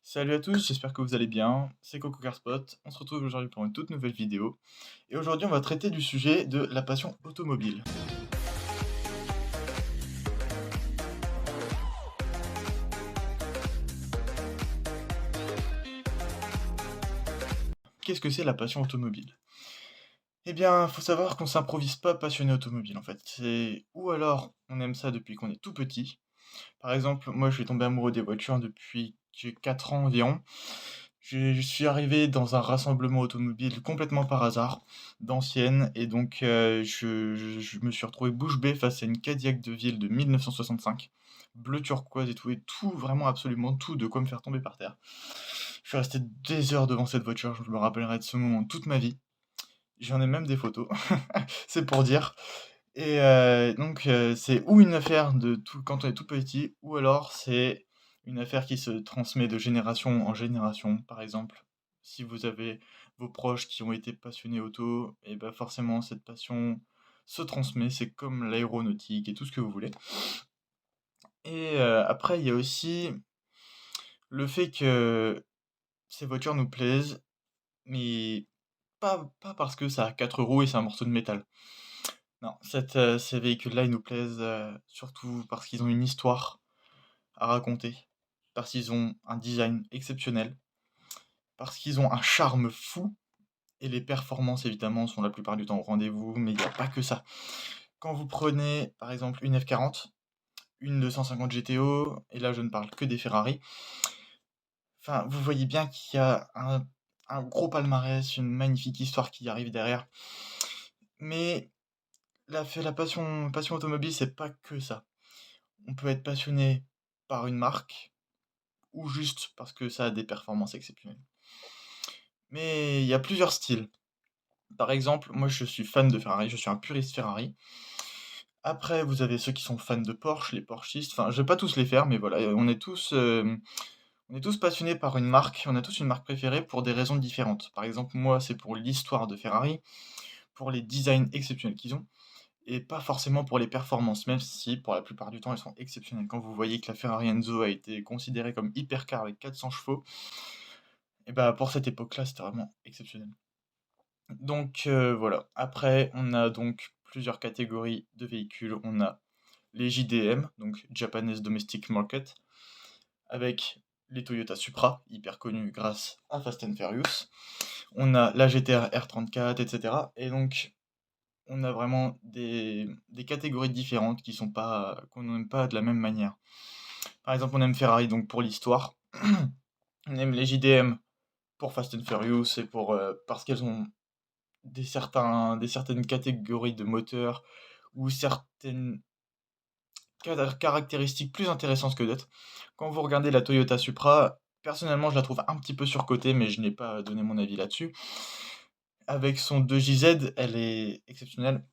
Salut à tous, j'espère que vous allez bien. C'est Coco Carspot. On se retrouve aujourd'hui pour une toute nouvelle vidéo. Et aujourd'hui, on va traiter du sujet de la passion automobile. Qu'est-ce que c'est la passion automobile? Eh bien, faut savoir qu'on s'improvise pas passionné automobile en fait. C'est ou alors on aime ça depuis qu'on est tout petit. Par exemple, moi je suis tombé amoureux des voitures depuis que j'ai 4 ans environ. Je suis arrivé dans un rassemblement automobile complètement par hasard, d'anciennes, et donc je me suis retrouvé bouche bée face à une Cadillac de ville de 1965, bleu turquoise et tout, vraiment absolument tout, de quoi me faire tomber par terre. Je suis resté des heures devant cette voiture, je me rappellerai de ce moment toute ma vie. J'en ai même des photos, c'est pour dire. Et donc c'est ou une affaire de tout quand on est tout petit, ou alors c'est une affaire qui se transmet de génération en génération. Par exemple, si vous avez vos proches qui ont été passionnés auto, et bah, forcément cette passion se transmet, c'est comme l'aéronautique et tout ce que vous voulez. Et après il y a aussi le fait que ces voitures nous plaisent, mais pas parce que ça a 4 roues et c'est un morceau de métal. Non, ces véhicules-là, ils nous plaisent, surtout parce qu'ils ont une histoire à raconter, parce qu'ils ont un design exceptionnel, parce qu'ils ont un charme fou et les performances évidemment sont la plupart du temps au rendez-vous, mais il n'y a pas que ça. Quand vous prenez par exemple une F40, une 250 GTO, et là je ne parle que des Ferrari, enfin vous voyez bien qu'il y a un gros palmarès, une magnifique histoire qui arrive derrière. Mais la passion automobile, c'est pas que ça. On peut être passionné par une marque ou juste parce que ça a des performances exceptionnelles. Mais il y a plusieurs styles. Par exemple, moi je suis fan de Ferrari, je suis un puriste Ferrari. Après, vous avez ceux qui sont fans de Porsche, les Porschistes, enfin je vais pas tous les faire, mais voilà, on est tous passionnés par une marque, on a tous une marque préférée pour des raisons différentes. Par exemple, moi c'est pour l'histoire de Ferrari, pour les designs exceptionnels qu'ils ont, et pas forcément pour les performances, même si pour la plupart du temps elles sont exceptionnelles. Quand vous voyez que la Ferrari Enzo a été considérée comme hypercar avec 400 chevaux, et bah pour cette époque-là, c'était vraiment exceptionnel. Donc voilà. Après, on a donc plusieurs catégories de véhicules. On a les JDM, donc Japanese Domestic Market, avec les Toyota Supra, hyper connus grâce à Fast and Furious. On a la GTR R34, etc. Et donc, on a vraiment des catégories différentes qui sont pas, qu'on n'aime pas de la même manière. Par exemple, on aime Ferrari donc pour l'histoire. On aime les JDM pour Fast and Furious et parce qu'elles ont des certaines catégories de moteurs ou certaines caractéristiques plus intéressantes que d'autres. Quand vous regardez la Toyota Supra, personnellement, je la trouve un petit peu surcotée, mais je n'ai pas donné mon avis là-dessus. Avec son 2JZ, elle est exceptionnelle.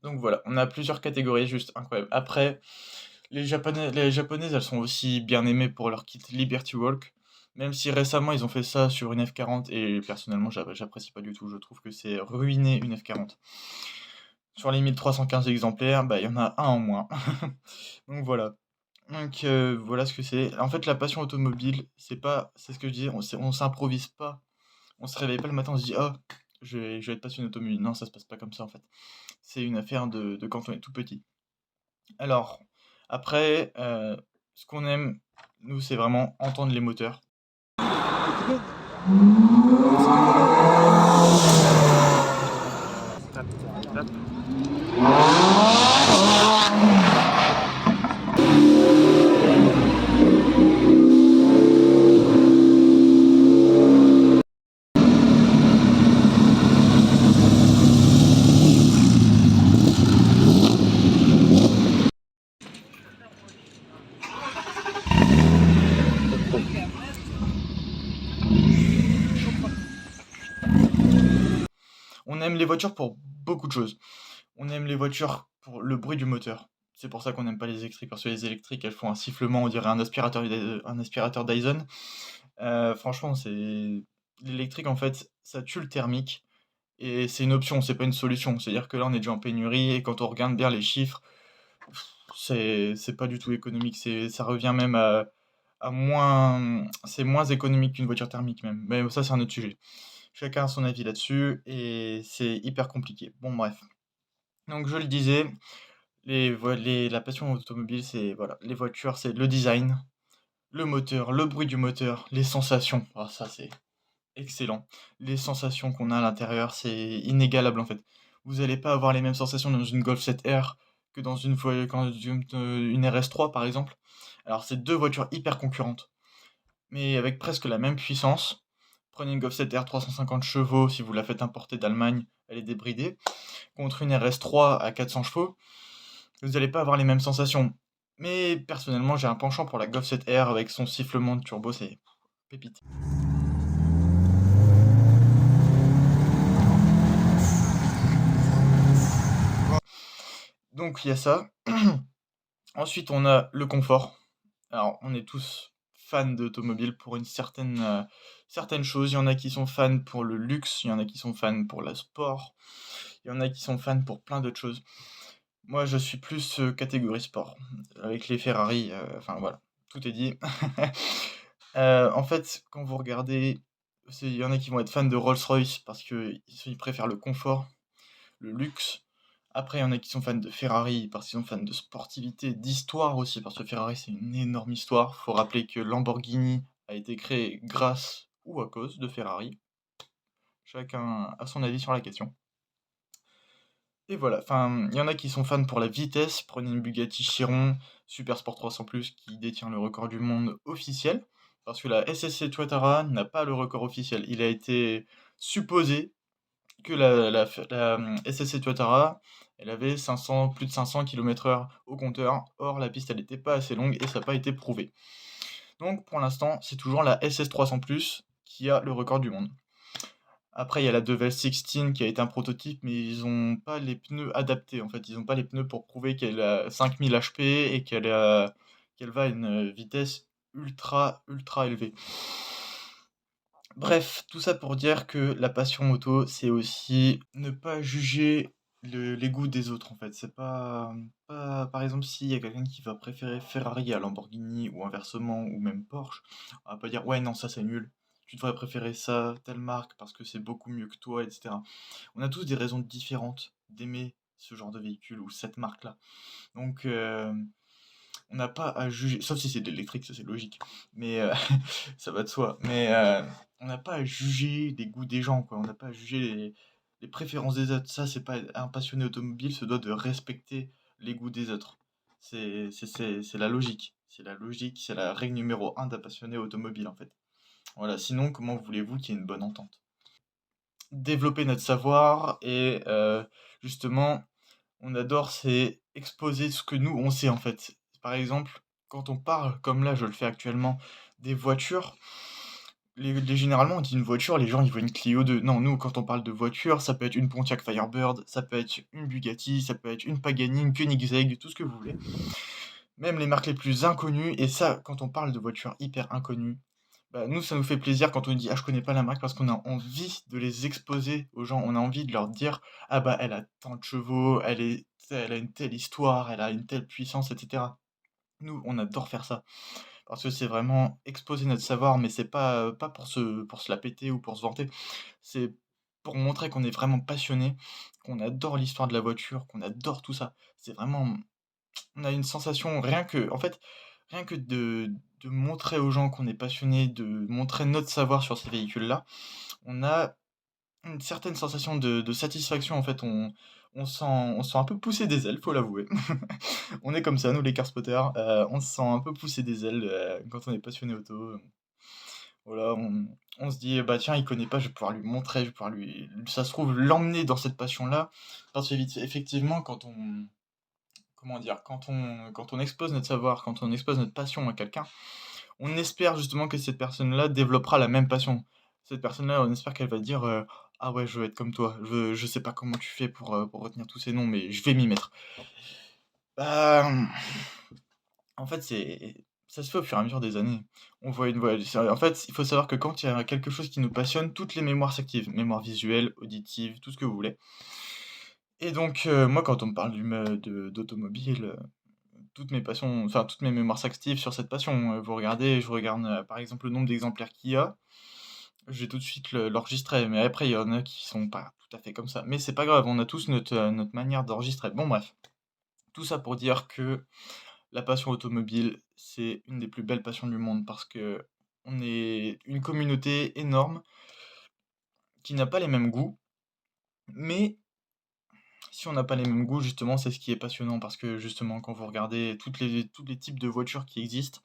Donc voilà, on a plusieurs catégories juste incroyables. Après, les japonaises, elles sont aussi bien aimées pour leur kit Liberty Walk. Même si récemment ils ont fait ça sur une F40 et personnellement j'apprécie pas du tout, je trouve que c'est ruiner une F40. Sur les 1315 exemplaires, bah il y en a un en moins. Donc voilà. Donc voilà ce que c'est. En fait la passion automobile, c'est ce que je disais, on s'improvise pas. On se réveille pas le matin, on se dit ah je vais être passionné automobile. Non, ça se passe pas comme ça en fait. C'est une affaire de quand on est tout petit. Alors, après, ce qu'on aime, nous, c'est vraiment entendre les moteurs. Tap, tap. On aime les voitures pour beaucoup de choses. On aime les voitures pour le bruit du moteur. C'est pour ça qu'on n'aime pas les électriques, parce que les électriques, elles font un sifflement, on dirait un aspirateur Dyson. Franchement, c'est l'électrique, en fait, ça tue le thermique, et c'est une option, c'est pas une solution. C'est-à-dire que là, on est déjà en pénurie, et quand on regarde bien les chiffres, c'est pas du tout économique. Ça revient même c'est moins économique qu'une voiture thermique même, mais ça, c'est un autre sujet. Chacun a son avis là-dessus et c'est hyper compliqué. Bon bref, donc je le disais, la passion automobile, c'est voilà, les voitures, c'est le design, le moteur, le bruit du moteur, les sensations. Ah ça, c'est excellent. Les sensations qu'on a à l'intérieur, c'est inégalable en fait. Vous allez pas avoir les mêmes sensations dans une Golf 7R que dans une RS3 par exemple. Alors c'est 2 voitures hyper concurrentes, mais avec presque la même puissance. Prenez une Golf 7R 350 chevaux, si vous la faites importer d'Allemagne, elle est débridée, contre une RS3 à 400 chevaux, vous allez pas avoir les mêmes sensations. Mais personnellement, j'ai un penchant pour la Golf 7R avec son sifflement de turbo, c'est pépite. Donc il y a ça. Ensuite, on a le confort. Alors, on est tous fans d'automobile pour une certaine chose. Il y en a qui sont fans pour le luxe, il y en a qui sont fans pour le sport, il y en a qui sont fans pour plein d'autres choses. Moi, je suis plus catégorie sport, avec les Ferrari, enfin voilà, tout est dit. En fait, quand vous regardez, il y en a qui vont être fans de Rolls-Royce parce qu'ils préfèrent le confort, le luxe. Après, il y en a qui sont fans de Ferrari parce qu'ils sont fans de sportivité, d'histoire aussi, parce que Ferrari, c'est une énorme histoire. Faut rappeler que Lamborghini a été créé grâce ou à cause de Ferrari. Chacun a son avis sur la question. Et voilà, enfin, il y en a qui sont fans pour la vitesse. Prenez une Bugatti Chiron Super Sport 300 Plus qui détient le record du monde officiel. Parce que la SSC Tuatara n'a pas le record officiel. Il a été supposé que la SSC Tuatara, elle avait plus de 500 km/h au compteur. Or, la piste, elle n'était pas assez longue et ça n'a pas été prouvé. Donc, pour l'instant, c'est toujours la SS 300 Plus qui a le record du monde. Après, il y a la Devel 16 qui a été un prototype, mais ils n'ont pas les pneus adaptés. En fait, ils n'ont pas les pneus pour prouver qu'elle a 5000 HP et qu'elle va à une vitesse ultra, ultra élevée. Bref, tout ça pour dire que la passion moto, c'est aussi ne pas juger les goûts des autres, en fait. C'est pas, par exemple, s'il y a quelqu'un qui va préférer Ferrari à Lamborghini ou inversement, ou même Porsche, on va pas dire ouais, non, ça c'est nul. Tu devrais préférer ça, telle marque, parce que c'est beaucoup mieux que toi, etc. On a tous des raisons différentes d'aimer ce genre de véhicule ou cette marque-là. Donc, on n'a pas à juger, sauf si c'est de l'électrique, ça c'est logique, mais ça va de soi. Mais on n'a pas à juger les goûts des gens, quoi. On n'a pas à juger les préférences des autres. Ça, c'est pas un passionné automobile se doit de respecter les goûts des autres. C'est la logique. C'est la logique, c'est la règle numéro un d'un passionné automobile, en fait. Voilà, sinon, comment voulez-vous qu'il y ait une bonne entente? Développer notre savoir et justement, on adore, c'est exposer ce que nous, on sait, en fait. Par exemple, quand on parle, comme là, je le fais actuellement, des voitures, généralement, on dit une voiture, les gens, ils voient une Clio 2. Non, nous, quand on parle de voiture, ça peut être une Pontiac Firebird, ça peut être une Bugatti, ça peut être une Pagani, une Koenigsegg, tout ce que vous voulez. Même les marques les plus inconnues, et ça, quand on parle de voitures hyper inconnues, bah, nous, ça nous fait plaisir quand on dit: «Ah, je connais pas la marque», parce qu'on a envie de les exposer aux gens. On a envie de leur dire: «Ah bah, elle a tant de chevaux, elle a une telle histoire, elle a une telle puissance», et cetera. Nous, on adore faire ça, parce que c'est vraiment exposer notre savoir, mais c'est pas pour se la péter ou pour se vanter. C'est pour montrer qu'on est vraiment passionné, qu'on adore l'histoire de la voiture, qu'on adore tout ça. C'est vraiment on a une sensation rien que de montrer aux gens qu'on est passionné, de montrer notre savoir sur ces véhicules-là, on a une certaine sensation de satisfaction, en fait, on se sent un peu pousser des ailes, faut l'avouer. On est comme ça, nous les carspotters, on se sent un peu pousser des ailes, quand on est passionné auto, voilà, on se dit: «Bah, tiens, il connaît pas, je vais pouvoir lui montrer, je vais pouvoir lui ça se trouve l'emmener dans cette passion-là». Parce qu'effectivement, comment dire? Quand on expose notre savoir, quand on expose notre passion à quelqu'un, on espère justement que cette personne-là développera la même passion. Cette personne-là, on espère qu'elle va dire, «Ah ouais, je veux être comme toi. Je sais pas comment tu fais pour retenir tous ces noms, mais je vais m'y mettre». Bah, en fait, ça se fait au fur et à mesure des années. On voit une voie en fait, il faut savoir que quand il y a quelque chose qui nous passionne, toutes les mémoires s'activent. Mémoire visuelle, auditive, tout ce que vous voulez. Et donc, moi, quand on me parle d'automobile, toutes mes passions, enfin toutes mes mémoires s'activent sur cette passion. Vous regardez, je regarde, par exemple, le nombre d'exemplaires qu'il y a, je vais tout de suite l'enregistrer. Mais après, il y en a qui sont pas tout à fait comme ça. Mais c'est pas grave, on a tous notre manière d'enregistrer. Bon bref, tout ça pour dire que la passion automobile, c'est une des plus belles passions du monde parce que on est une communauté énorme qui n'a pas les mêmes goûts, mais si on n'a pas les mêmes goûts, justement, c'est ce qui est passionnant parce que justement, quand vous regardez tous les types de voitures qui existent,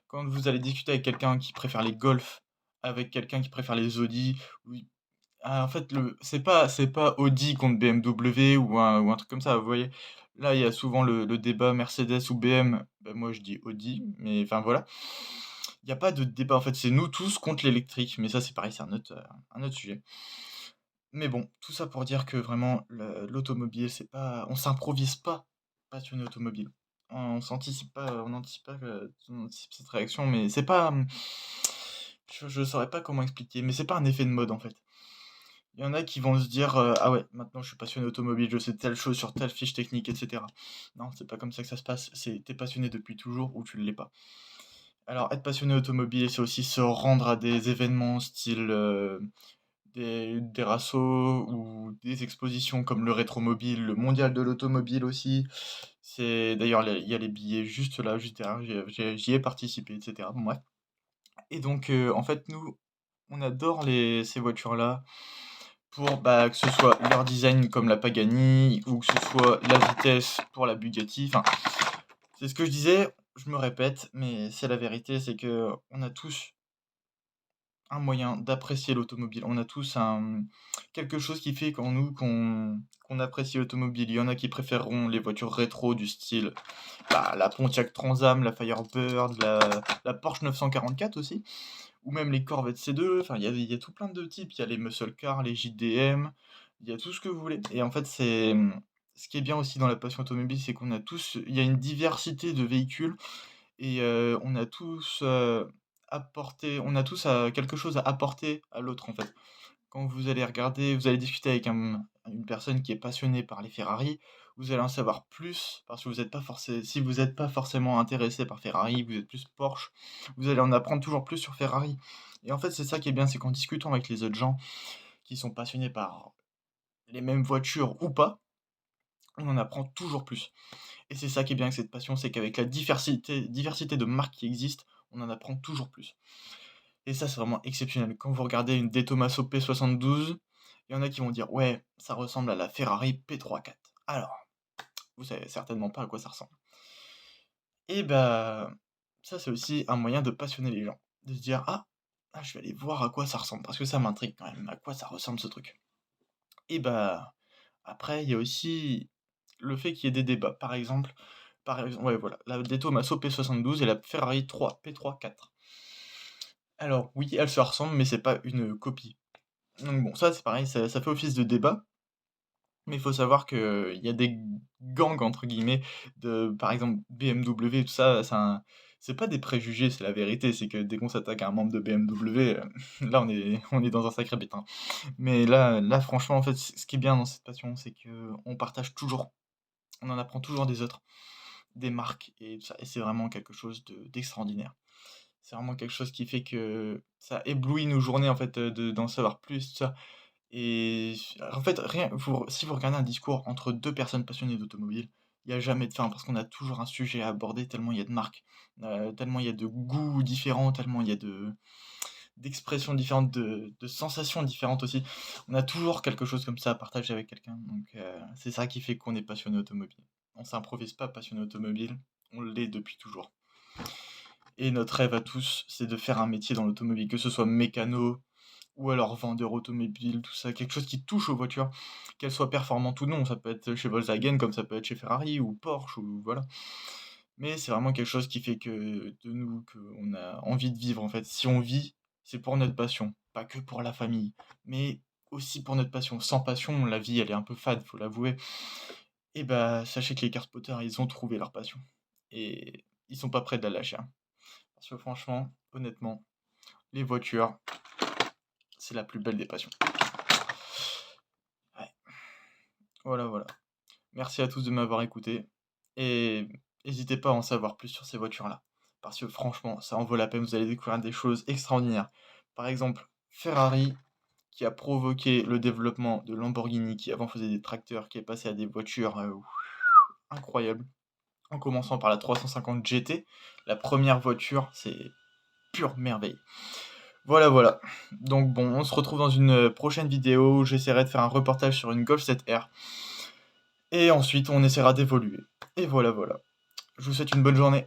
quand vous allez discuter avec quelqu'un qui préfère les Golf, avec quelqu'un qui préfère les Audi, oui, en fait, c'est pas Audi contre BMW ou un truc comme ça, vous voyez? Là, il y a souvent le débat Mercedes ou BM, bah, moi je dis Audi, mais enfin voilà. Il y a pas de débat, en fait, c'est nous tous contre l'électrique, mais ça c'est pareil, c'est un autre sujet. Mais bon, tout ça pour dire que vraiment l'automobile, c'est pas on s'improvise pas passionné automobile. On anticipe cette réaction, mais c'est pas, je saurais pas comment expliquer, mais c'est pas un effet de mode, en fait. Il y en a qui vont se dire, «Ah ouais, maintenant je suis passionné automobile, je sais telle chose sur telle fiche technique et cetera». Non, c'est pas comme ça que ça se passe, c'est tu passionné depuis toujours ou tu ne l'es pas. Alors être passionné automobile, c'est aussi se rendre à des événements style, des rassos ou des expositions comme le Rétromobile, le Mondial de l'automobile aussi. C'est d'ailleurs il y a les billets juste là, juste derrière, j'y ai participé et cetera. Bon bref. Et donc en fait nous, on adore ces voitures-là pour, bah, que ce soit leur design comme la Pagani ou que ce soit la vitesse pour la Bugatti. Enfin, c'est ce que je disais, je me répète, mais c'est la vérité, c'est que on a tous un moyen d'apprécier l'automobile. On a tous quelque chose qui fait qu'en nous qu'on apprécie l'automobile. Il y en a qui préféreront les voitures rétro du style, bah, la Pontiac Trans Am, la Firebird, la Porsche 944 aussi, ou même les Corvette C2. Enfin, il y a tout plein de types. Il y a les muscle cars, les JDM, il y a tout ce que vous voulez. Et en fait, ce qui est bien aussi dans la passion automobile, c'est qu'on a tous, il y a une diversité de véhicules et on a tous, quelque chose à apporter à l'autre, en fait. Quand vous allez regarder, vous allez discuter avec une personne qui est passionnée par les Ferrari, vous allez en savoir plus parce que si vous êtes pas forcément intéressé par Ferrari, vous êtes plus Porsche, vous allez en apprendre toujours plus sur Ferrari. Et en fait, c'est ça qui est bien, c'est qu'en discutant avec les autres gens qui sont passionnés par les mêmes voitures ou pas, on en apprend toujours plus. Et c'est ça qui est bien avec cette passion, c'est qu'avec la diversité de marques qui existent, on en apprend toujours plus. Et ça, c'est vraiment exceptionnel. Quand vous regardez une De Tomaso P72, il y en a qui vont dire: «Ouais, ça ressemble à la Ferrari P34». Alors, vous savez certainement pas à quoi ça ressemble. Et bah, ça, c'est aussi un moyen de passionner les gens. De se dire: «Ah, je vais aller voir à quoi ça ressemble, parce que ça m'intrigue quand même, à quoi ça ressemble ce truc?» Et bah, après, il y a aussi le fait qu'il y ait des débats. Par exemple, ouais, voilà, la De Tomaso P72 et la Ferrari 3 P34. Alors oui, elles se ressemblent, mais c'est pas une copie. Donc bon, ça c'est pareil, ça fait office de débat, mais il faut savoir qu'il y a des «gangs» entre guillemets de par exemple BMW tout ça, c'est pas des préjugés, c'est la vérité. C'est que dès qu'on s'attaque à un membre de BMW, là on est dans un sacré pétrin. Mais là franchement en fait, ce qui est bien dans cette passion, c'est qu'on partage toujours, on en apprend toujours des autres, des marques et tout ça, et c'est vraiment quelque chose d'extraordinaire. C'est vraiment quelque chose qui fait que ça éblouit nos journées en fait, d'en savoir plus, tout ça. Et en fait, si vous regardez un discours entre 2 personnes passionnées d'automobile, il y a jamais de fin parce qu'on a toujours un sujet à aborder tellement il y a de marques, tellement il y a de goûts différents, tellement il y a d'expressions différentes, de sensations différentes aussi. On a toujours quelque chose comme ça à partager avec quelqu'un, donc c'est ça qui fait qu'on est passionné automobile. On s'improvise pas passionné automobile, on l'est depuis toujours. Et notre rêve à tous, c'est de faire un métier dans l'automobile, que ce soit mécano ou alors vendeur automobile, tout ça, quelque chose qui touche aux voitures, qu'elles soient performantes ou non. Ça peut être chez Volkswagen comme ça peut être chez Ferrari ou Porsche ou voilà. Mais c'est vraiment quelque chose qui fait que de nous, qu'on a envie de vivre en fait. Si on vit, c'est pour notre passion, pas que pour la famille, mais aussi pour notre passion. Sans passion, la vie elle est un peu fade, faut l'avouer. Et bah sachez que les Cars Potter, ils ont trouvé leur passion. Et ils sont pas prêts de la lâcher, hein. Parce que franchement, honnêtement, les voitures, c'est la plus belle des passions. Ouais, voilà, voilà. Merci à tous de m'avoir écouté et n'hésitez pas à en savoir plus sur ces voitures-là. Parce que franchement, ça en vaut la peine, vous allez découvrir des choses extraordinaires. Par exemple, Ferrari, qui a provoqué le développement de Lamborghini, qui avant faisait des tracteurs, qui est passé à des voitures incroyables. En commençant par la 350 GT, la première voiture, c'est pure merveille. Voilà, voilà. Donc bon, on se retrouve dans une prochaine vidéo où j'essaierai de faire un reportage sur une Golf 7R. Et ensuite, on essaiera d'évoluer. Et voilà, voilà. Je vous souhaite une bonne journée.